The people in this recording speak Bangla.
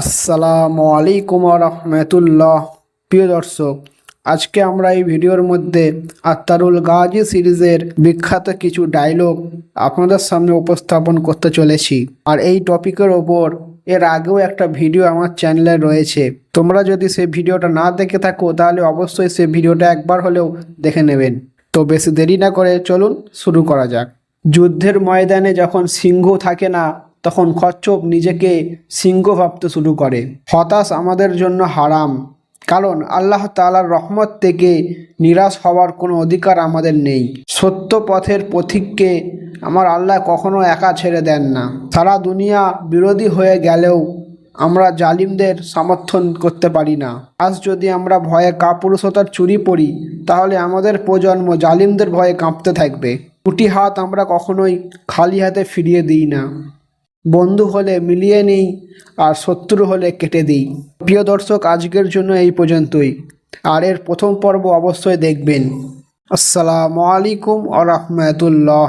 আসসালামু আলাইকুম ওয়া রাহমাতুল্লাহ। প্রিয় দর্শক, আজকে আমরা এই ভিডিওর মধ্যে আত্তারুল গাজী সিরিজের বিখ্যাত কিছু ডায়লগ আপনাদের সামনে উপস্থাপন করতে চলেছি। আর এই টপিকের ওপর এর আগেও একটা ভিডিও আমার চ্যানেলে রয়েছে। তোমরা যদি সেই ভিডিওটা না দেখে থাকো তাহলে অবশ্যই সেই ভিডিওটা একবার হলেও দেখে নেবেন। তো বেশি দেরি না করে চলুন শুরু করা যাক। যুদ্ধের ময়দানে যখন সিংহ থাকে না, তখন কচ্ছপ নিজেকে সিংহ ভাবতে শুরু করে। হতাশ আমাদের জন্য হারাম, কারণ আল্লাহ তাআলার রহমত থেকে নিরাশ হওয়ার কোনো অধিকার আমাদের নেই। সত্য পথের পথিককে আমার আল্লাহ কখনো একা ছেড়ে দেন না। সারা দুনিয়া বিরোধী হয়ে গেলেও আমরা জালিমদের সমর্থন করতে পারি না। আজ যদি আমরা ভয়ে কাপুরুষতার চুরি পড়ি, তাহলে আমাদের প্রজন্ম জালিমদের ভয়ে কাঁপতে থাকবে। দুটি হাত আমরা কখনোই খালি হাতে ফিরিয়ে দিই না। বন্ধু হলে মিলিয়ে নিই, আর শত্রু হলে কেটে দিই। প্রিয় দর্শক, আজকের জন্য এই পর্যন্তই। আর এর প্রথম পর্ব অবশ্যই দেখবেন। আসসালামু আলাইকুম ওয়া রাহমাতুল্লাহ।